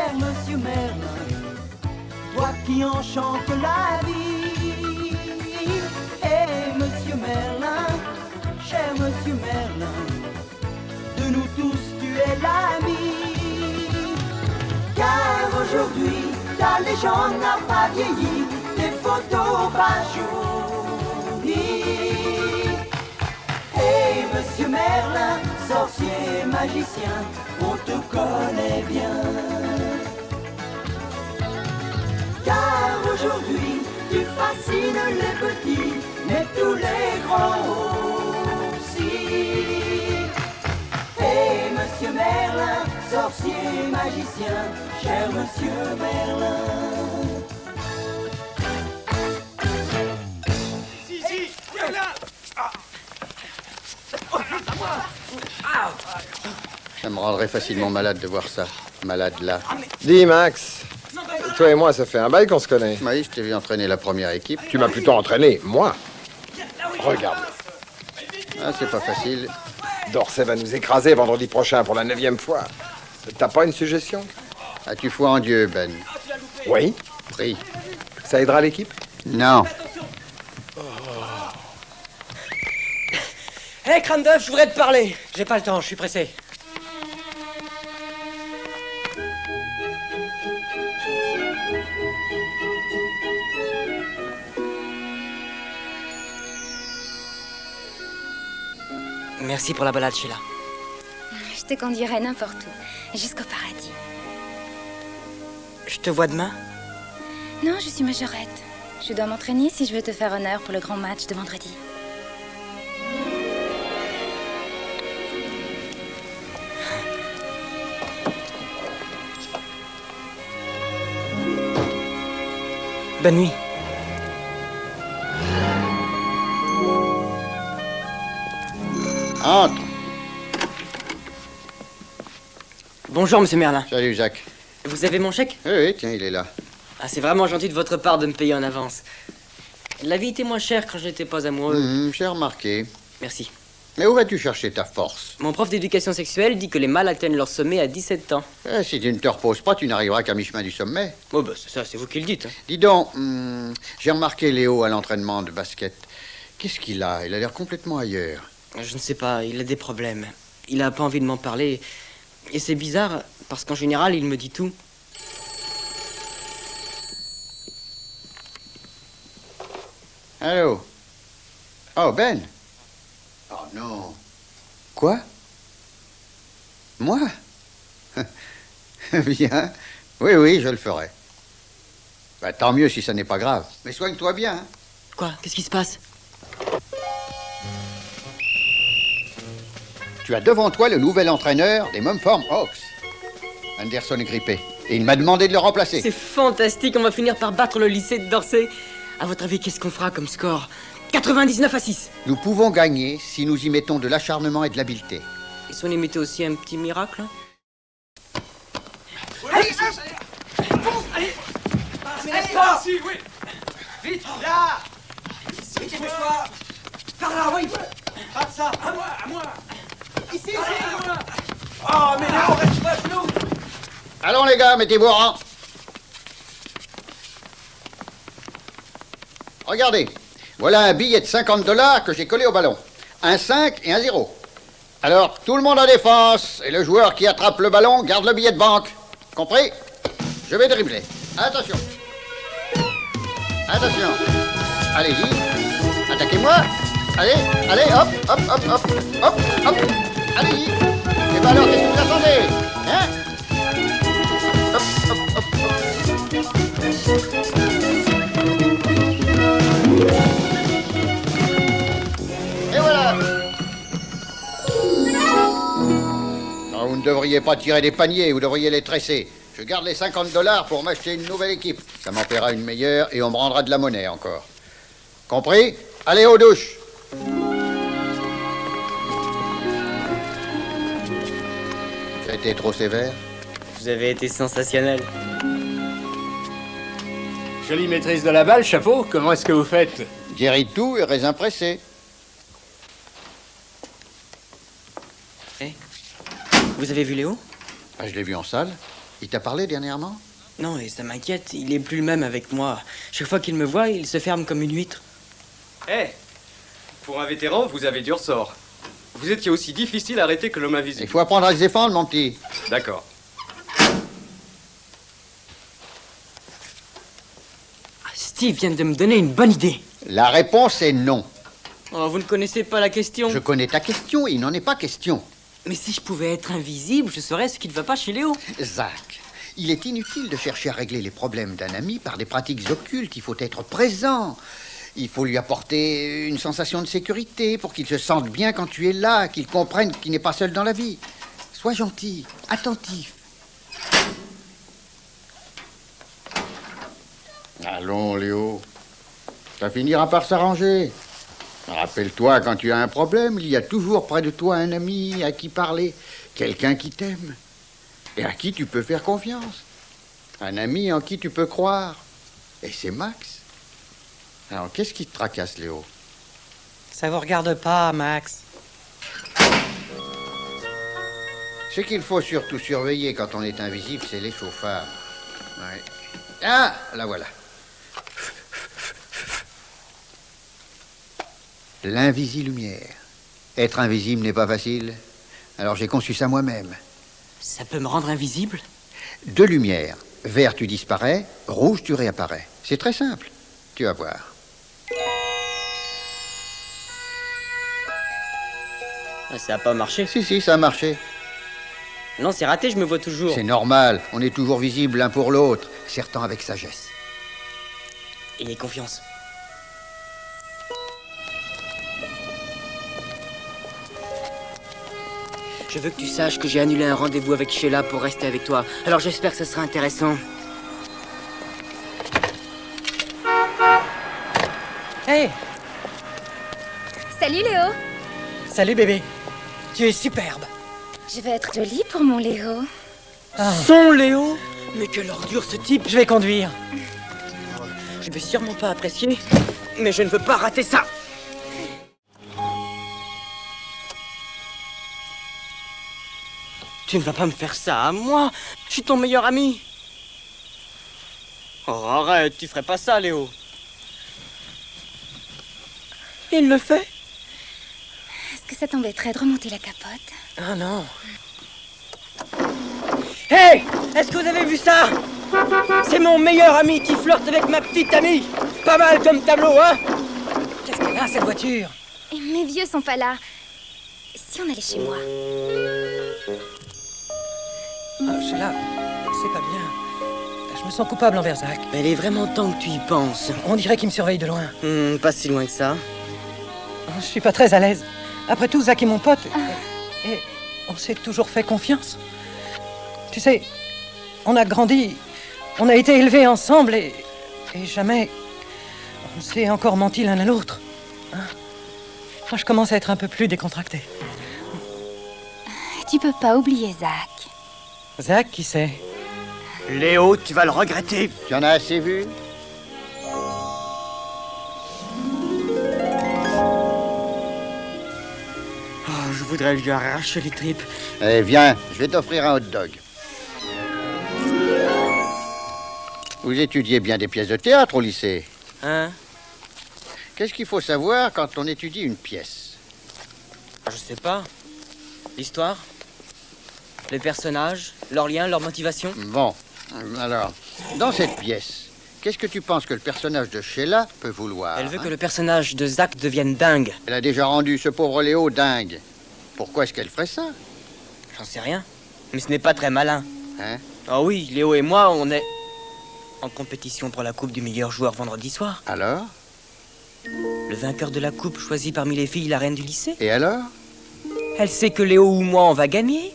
cher Monsieur Merlin, toi qui enchantes la vie. Et Monsieur Merlin, cher Monsieur Merlin, de nous tous tu es l'ami. Car aujourd'hui ta légende n'a pas vieilli, tes photos pas jaunies. Hey Monsieur Merlin, sorcier, magicien, on te connaît bien. Car aujourd'hui tu fascines les petits, mais tous les grands aussi. Hey Monsieur Merlin, sorcier, magicien, cher Monsieur Merlin. Si, viens là. Ça me rendrait facilement malade de voir ça. Malade là. Dis, Max, toi et moi, ça fait un bail qu'on se connaît. Oui, je t'ai vu entraîner la première équipe. Tu m'as plutôt entraîné, moi. Regarde. Ah, c'est pas facile. Dorsey va nous écraser vendredi prochain pour la 9e fois. T'as pas une suggestion? As-tu foi en Dieu, Ben? Oui. Prie. Ça aidera l'équipe? Non. Hé, crâne d'œuf, je voudrais te parler. J'ai pas le temps, je suis pressé. Merci pour la balade, Sheila. Je te conduirai n'importe où, jusqu'au paradis. Je te vois demain? Non, je suis majorette. Je dois m'entraîner si je veux te faire honneur pour le grand match de vendredi. Bonne nuit. Entre. Bonjour, Monsieur Merlin. Salut, Jacques. Vous avez mon chèque? Oui, tiens, il est là. Ah, c'est vraiment gentil de votre part de me payer en avance. La vie était moins chère quand je n'étais pas amoureux. J'ai remarqué. Merci. Mais où vas-tu chercher ta force? Mon prof d'éducation sexuelle dit que les mâles atteignent leur sommet à 17 ans. Si tu ne te reposes pas, tu n'arriveras qu'à mi-chemin du sommet. Oh, bah, c'est ça, c'est vous qui le dites. Hein. Dis donc, j'ai remarqué Léo à l'entraînement de basket. Qu'est-ce qu'il a? Il a l'air complètement ailleurs. Je ne sais pas, il a des problèmes. Il a pas envie de m'en parler. Et c'est bizarre, parce qu'en général, il me dit tout. Allô? Oh, Ben? Oh, non. Quoi? Moi? Bien. Oui, je le ferai. Bah, tant mieux si ça n'est pas grave. Mais soigne-toi bien, hein? Quoi? Qu'est-ce qui se passe? Tu as devant toi le nouvel entraîneur des Mumford Hawks. Anderson est grippé. Et il m'a demandé de le remplacer. C'est fantastique, on va finir par battre le lycée de Dorsey. À votre avis, qu'est-ce qu'on fera comme score? 99-6. Nous pouvons gagner si nous y mettons de l'acharnement et de l'habileté. Et si on y mettait aussi un petit miracle? Hein? Allez, allez, ici, oui. Vite, là. Vite, dépêche-toi. Par là, oui. Pas de ça. À moi. Ici. À moi. Oh, mais là, on reste pas à genoux. Allons les gars, mettez-vous en rang. Regardez, voilà un billet de 50 $ que j'ai collé au ballon. Un 5 et un 0. Alors, tout le monde en défense, et le joueur qui attrape le ballon garde le billet de banque. Compris? Je vais dribbler. Attention. Attention. Allez-y. Attaquez-moi. Allez, hop. Allez-y. Et ben alors, qu'est-ce que vous attendez? Hein? Hop. Et voilà. Non, vous ne devriez pas tirer des paniers, vous devriez les tresser. Je garde les 50 $ pour m'acheter une nouvelle équipe. Ça m'en paiera une meilleure et on me rendra de la monnaie encore. Compris? Allez aux douches. J'ai été trop sévère? Vous avez été sensationnel. Jolie maîtrise de la balle, chapeau. Comment est-ce que vous faites? Jerry tout et raisin pressé. Vous avez vu Léo? Ah, je l'ai vu en salle. Il t'a parlé dernièrement? Non, et ça m'inquiète, il est plus le même avec moi. Chaque fois qu'il me voit, il se ferme comme une huître. Eh, pour un vétéran, vous avez du ressort. Vous étiez aussi difficile à arrêter que l'homme invisible. Il faut apprendre à se défendre, mon petit. D'accord. Steve vient de me donner une bonne idée. La réponse est non. Oh, vous ne connaissez pas la question. Je connais ta question, il n'en est pas question. Mais si je pouvais être invisible, je saurais ce qui ne va pas chez Léo. Zach, il est inutile de chercher à régler les problèmes d'un ami par des pratiques occultes. Il faut être présent. Il faut lui apporter une sensation de sécurité pour qu'il se sente bien quand tu es là, qu'il comprenne qu'il n'est pas seul dans la vie. Sois gentil, attentif. Allons, Léo. Ça finira par s'arranger. Rappelle-toi, quand tu as un problème, il y a toujours près de toi un ami à qui parler, quelqu'un qui t'aime et à qui tu peux faire confiance. Un ami en qui tu peux croire. Et c'est Max. Alors, qu'est-ce qui te tracasse, Léo? Ça vous regarde pas, Max. Ce qu'il faut surtout surveiller quand on est invisible, c'est les chauffards. Ouais. Ah, la voilà. L'invisilumière. Être invisible n'est pas facile. Alors j'ai conçu ça moi-même. Ça peut me rendre invisible? 2 lumières. Vert, tu disparais. Rouge, tu réapparais. C'est très simple. Tu vas voir. Ah, ça n'a pas marché. Si, ça a marché. Non, c'est raté, je me vois toujours. C'est normal. On est toujours visible l'un pour l'autre. Certains avec sagesse. Ayez confiance. Je veux que tu saches que j'ai annulé un rendez-vous avec Sheila pour rester avec toi. Alors j'espère que ce sera intéressant. Hey, Salut Léo. salut bébé. Tu es superbe. Je vais être jolie pour mon Léo. Son Léo? Mais quelle ordure ce type! Je vais conduire. Je vais sûrement pas apprécier, mais je ne veux pas rater ça! Tu ne vas pas me faire ça à moi! Je suis ton meilleur ami! Oh, arrête, tu ferais pas ça, Léo! Il le fait? Est-ce que ça t'embêterait de remonter la capote? Ah non. Hey! Est-ce que vous avez vu ça? C'est mon meilleur ami qui flirte avec ma petite amie. Pas mal comme tableau, hein? Qu'est-ce qu'elle a, cette voiture? Et mes vieux sont pas là. Si on allait chez moi? Ah, Sheila, c'est pas bien. Je me sens coupable envers Zach. Mais il est vraiment temps que tu y penses. On dirait qu'il me surveille de loin. Pas si loin que ça. Je suis pas très à l'aise. Après tout, Zach est mon pote. Et on s'est toujours fait confiance. Tu sais, on a grandi, on a été élevés ensemble et jamais on s'est encore menti l'un à l'autre. Hein? Moi, je commence à être un peu plus décontracté. Tu peux pas oublier Zach. Zach, qui c'est? Léo, tu vas le regretter. Tu en as assez vu? Oh, je voudrais lui arracher les tripes. Eh, viens, je vais t'offrir un hot dog. Vous étudiez bien des pièces de théâtre au lycée. Hein? Qu'est-ce qu'il faut savoir quand on étudie une pièce? Je sais pas. L'histoire? Les personnages? Leurs liens, leurs motivations? Bon, alors, dans cette pièce, qu'est-ce que tu penses que le personnage de Sheila peut vouloir? Elle veut que le personnage de Zach devienne dingue. Elle a déjà rendu ce pauvre Léo dingue. Pourquoi est-ce qu'elle ferait ça? J'en sais rien. Mais ce n'est pas très malin. Hein? Ah oui, Léo et moi, on est en compétition pour la coupe du meilleur joueur vendredi soir. Alors? Le vainqueur de la coupe choisit parmi les filles la reine du lycée. Et alors? Elle sait que Léo ou moi, on va gagner.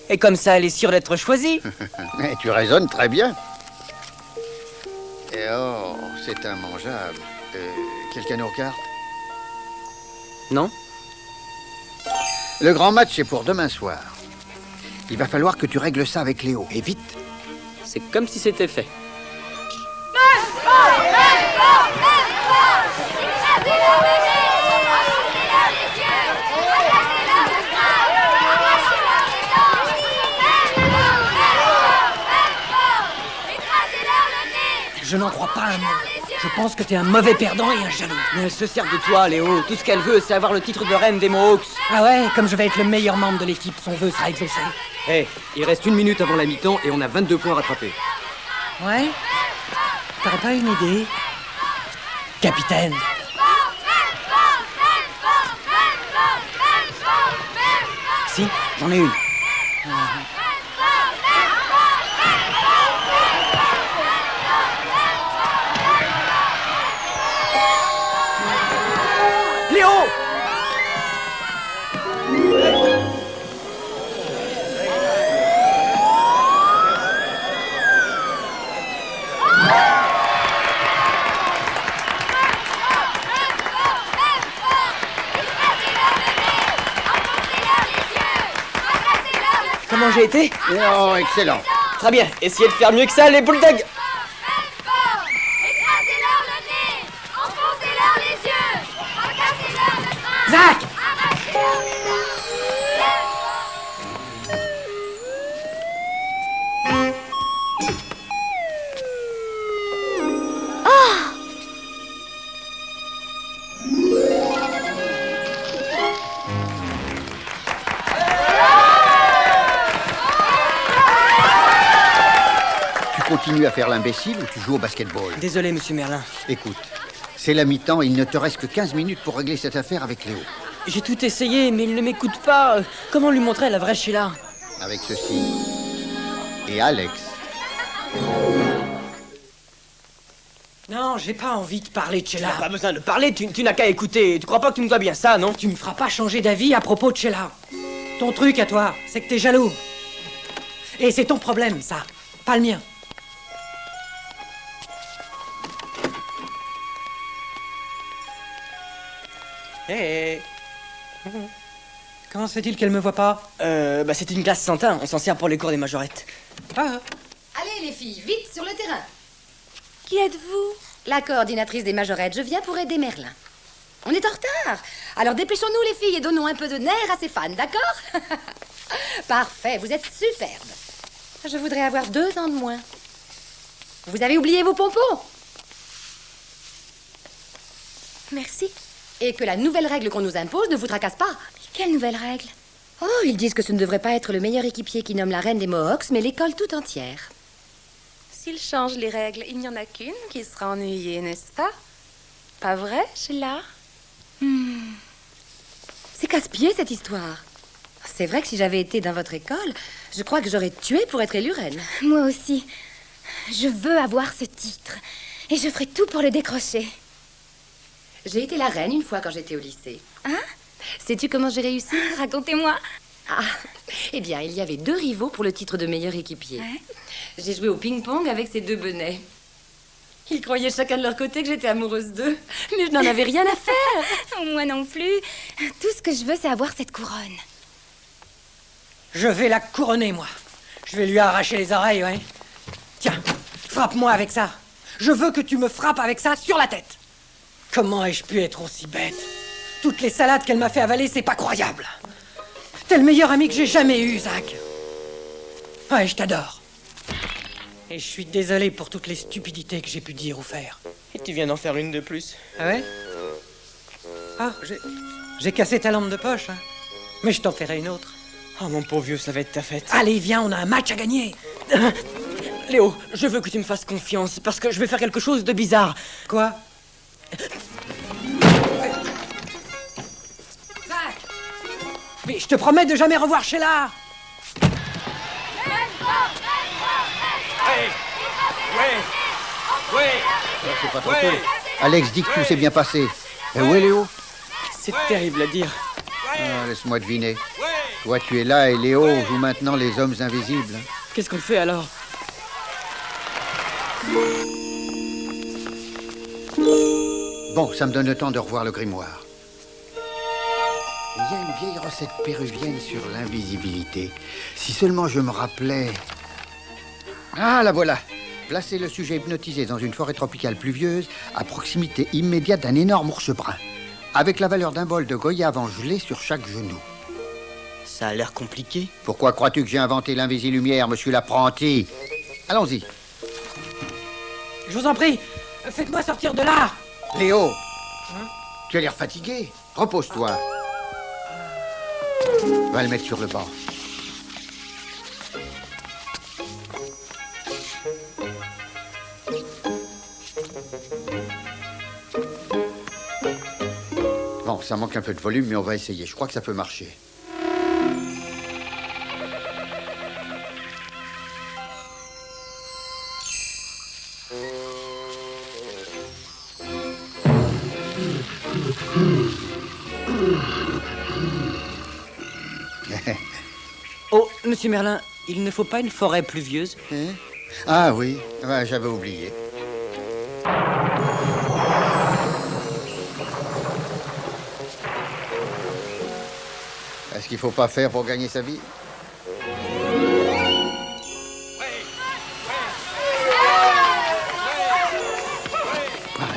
Et comme ça, elle est sûre d'être choisie. Mais tu raisonnes très bien. Et oh, c'est immangeable. Quelqu'un aux cartes? Non? Le grand match, c'est pour demain soir. Il va falloir que tu règles ça avec Léo, et vite. C'est comme si c'était fait. Je n'en crois pas un mot. Je pense que t'es un mauvais perdant et un jaloux. Mais elle se sert de toi, Léo. Tout ce qu'elle veut, c'est avoir le titre de reine des Mohawks. Ah ouais, comme je vais être le meilleur membre de l'équipe, son vœu sera exaucé. Hé, il reste 1 minute avant la mi-temps et on a 22 points à rattraper. Ouais? T'aurais pas une idée? Capitaine. Si, j'en ai une. Léo! Comment j'ai été? Oh, excellent. Très bien, essayez de faire mieux que ça, les Bulldogs. Écrasez-leur le nez! Enfoncez-leur les yeux! Fracassez-leur le crâne! Zach! Arrachez-leur les dents! Tu continues à faire l'imbécile ou tu joues au basketball? Désolé, monsieur Merlin. Écoute, c'est la mi-temps et il ne te reste que 15 minutes pour régler cette affaire avec Léo. J'ai tout essayé, mais il ne m'écoute pas. Comment lui montrer la vraie Sheila? Avec ceci. Et Alex. Non, j'ai pas envie de parler de Sheila. Pas besoin de parler, tu n'as qu'à écouter. Tu crois pas que tu me dois bien ça, non? Tu me feras pas changer d'avis à propos de Sheila. Ton truc à toi, c'est que t'es jaloux. Et c'est ton problème, ça. Pas le mien. Hé. Comment se fait-il qu'elle me voit pas? C'est une classe sans teint. On s'en sert pour les cours des majorettes. Ah. Allez les filles, vite sur le terrain. Qui êtes-vous? La coordinatrice des majorettes, je viens pour aider Merlin. On est en retard. Alors dépêchons-nous les filles et donnons un peu de nerfs à ses fans, d'accord? Parfait, vous êtes superbes. Je voudrais avoir 2 ans de moins. Vous avez oublié vos pompons? Merci. Et que la nouvelle règle qu'on nous impose ne vous tracasse pas. Quelle nouvelle règle? Oh, ils disent que ce ne devrait pas être le meilleur équipier qui nomme la reine des Mohawks, mais l'école tout entière. S'il change les règles, il n'y en a qu'une qui sera ennuyée, n'est-ce pas? Pas vrai, Sheila? C'est casse-pied cette histoire. C'est vrai que si j'avais été dans votre école, je crois que j'aurais tué pour être élue reine. Moi aussi. Je veux avoir ce titre. Et je ferai tout pour le décrocher. J'ai été la reine une fois quand j'étais au lycée. Hein? Sais-tu comment j'ai réussi? Racontez-moi. Ah, eh bien, il y avait 2 rivaux pour le titre de meilleur équipier. Ouais. J'ai joué au ping-pong avec ces 2 benets. Ils croyaient chacun de leur côté que j'étais amoureuse d'eux, mais je n'en avais rien à faire. Moi non plus. Tout ce que je veux, c'est avoir cette couronne. Je vais la couronner, moi. Je vais lui arracher les oreilles, ouais. Tiens, frappe-moi avec ça. Je veux que tu me frappes avec ça sur la tête. Comment ai-je pu être aussi bête? Toutes les salades qu'elle m'a fait avaler, c'est pas croyable. T'es le meilleur ami que j'ai jamais eu, Zach. Ouais, je t'adore. Et je suis désolé pour toutes les stupidités que j'ai pu dire ou faire. Et tu viens d'en faire une de plus. Ah ouais? Ah, j'ai cassé ta lampe de poche, hein. Mais je t'en ferai une autre. Oh mon pauvre vieux, ça va être ta fête. Allez, viens, on a un match à gagner. Léo, je veux que tu me fasses confiance, parce que je vais faire quelque chose de bizarre. Quoi? Mais je te promets de jamais revoir Sheila. C'est pas trop tôt. Alex dit que tout s'est bien passé. Et où est Léo? C'est terrible à dire. Ah, laisse-moi deviner. Toi, tu es là et Léo joue maintenant les hommes invisibles. Qu'est-ce qu'on fait alors? Bon, ça me donne le temps de revoir le grimoire. Il y a une vieille recette péruvienne sur l'invisibilité. Si seulement je me rappelais... Ah, la voilà. Placez le sujet hypnotisé dans une forêt tropicale pluvieuse à proximité immédiate d'un énorme ours brun, avec la valeur d'un bol de goyave en gelée sur chaque genou. Ça a l'air compliqué. Pourquoi crois-tu que j'ai inventé l'invisilumière, monsieur l'apprenti? Allons-y. Je vous en prie, faites-moi sortir de là. Léo, tu as l'air fatigué. Repose-toi. Va le mettre sur le banc. Bon, ça manque un peu de volume, mais on va essayer. Je crois que ça peut marcher. Oh, monsieur Merlin, il ne faut pas une forêt pluvieuse? Ah oui, ouais, j'avais oublié. Est-ce qu'il faut pas faire pour gagner sa vie?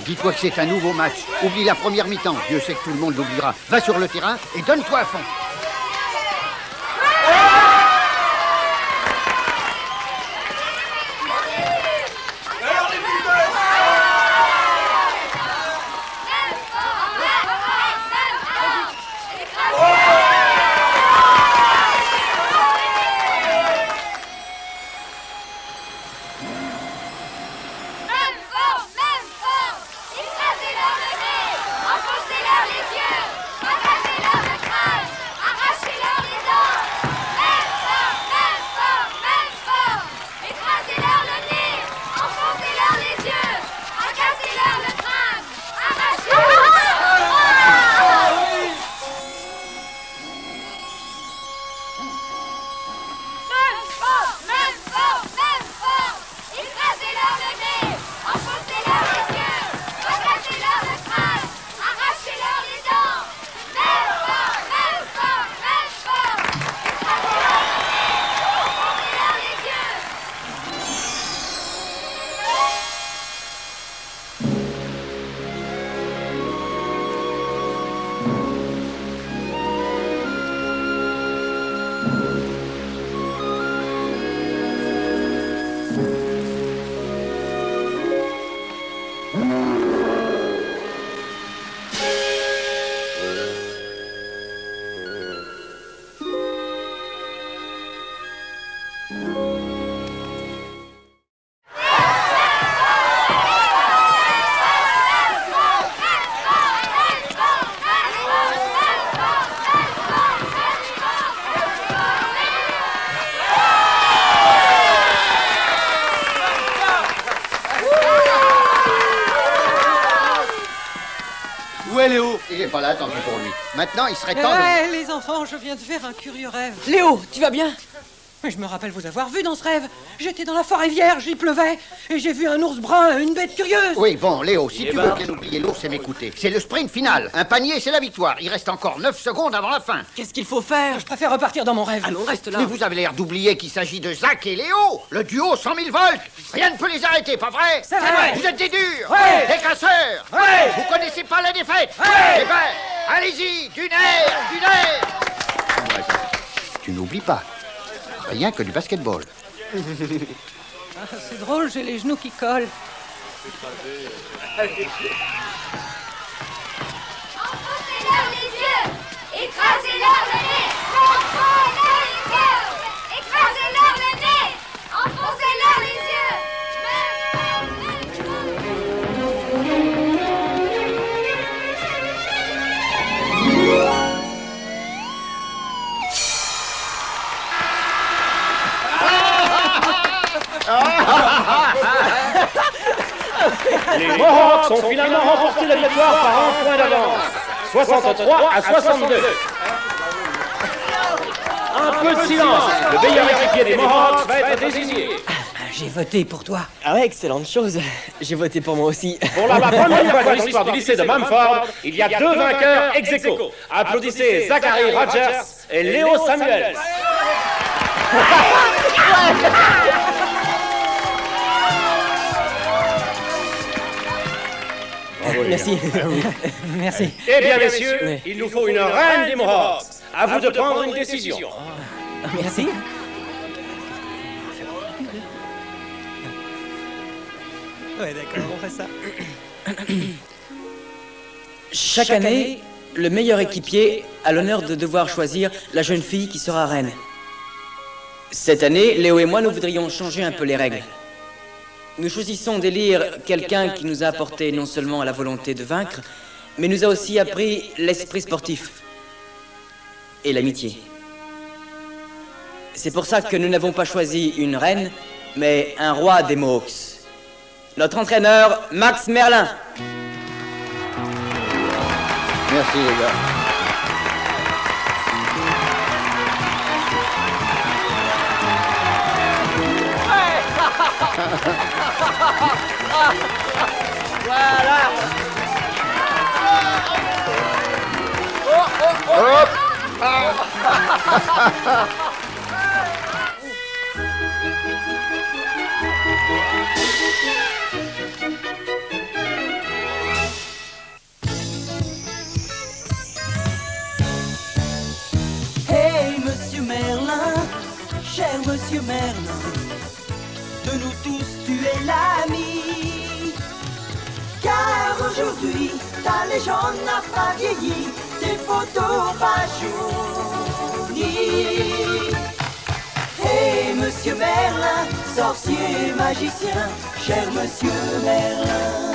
Dis-toi que c'est un nouveau match. Oublie la première mi-temps. Dieu sait que tout le monde l'oubliera. Va sur le terrain et donne-toi à fond. Léo? Il est pas là, tant pis pour lui. Maintenant, il serait temps de... Les enfants, je viens de faire un curieux rêve. Léo, tu vas bien? Mais je me rappelle vous avoir vu dans ce rêve. J'étais dans la forêt vierge, il pleuvait, et j'ai vu un ours brun, une bête curieuse. Oui, bon, Léo, si tu veux bien oublier l'ours et m'écouter. C'est le sprint final. Un panier, c'est la victoire. Il reste encore 9 secondes avant la fin. Qu'est-ce qu'il faut faire? Je préfère repartir dans mon rêve. Ah non, reste là. Mais vous avez l'air d'oublier qu'il s'agit de Zach et Léo, le duo 100 000 volts. Rien ne peut les arrêter, pas vrai? C'est vrai. Vous êtes des durs, Ouais. des casseurs. Ouais. Vous connaissez pas la défaite. Ouais. Eh ben, allez-y, du nerf, du nerf. Tu n'oublies pas. Rien que du basketball. Ah, c'est drôle, j'ai les genoux qui collent. Enfoncez-leur les yeux! Écrasez-leur le nez! Enfoncez-leur les yeux! Écrasez-leur le nez! Enfoncez-leur les yeux! Les Mohawks ont finalement remporté la victoire par un point d'avance, 63 à 62. Un peu de silence, le meilleur équipier des Mohawks va être désigné. J'ai voté pour toi. Ah ouais, excellente chose. J'ai voté pour moi aussi. Pour la première fois dans l'histoire du lycée de Mumford, il y a deux vainqueurs ex aequo. Applaudissez Zachary Rogers et Léo Samuels. Merci. Merci. Eh bien, messieurs, il nous faut une reine des Mohawks. À vous de prendre une décision. Merci. Ouais, d'accord, on fait ça. Chaque année, le meilleur équipier a l'honneur de devoir choisir la jeune fille qui sera reine. Cette année, Léo et moi, nous voudrions changer un peu les règles. Nous choisissons d'élire quelqu'un qui nous a apporté non seulement la volonté de vaincre, mais nous a aussi appris l'esprit sportif et l'amitié. C'est pour ça que nous n'avons pas choisi une reine, mais un roi des Mohawks. Notre entraîneur, Max Merlin. Merci les gars. Voilà. Hop. Hey, Monsieur Merlin, cher Monsieur Merlin, de nous tous tu es l'ami. Car aujourd'hui, ta légende n'a pas vieilli, tes photos pas jaunies. Hey, Monsieur Merlin, sorcier magicien, cher Monsieur Merlin.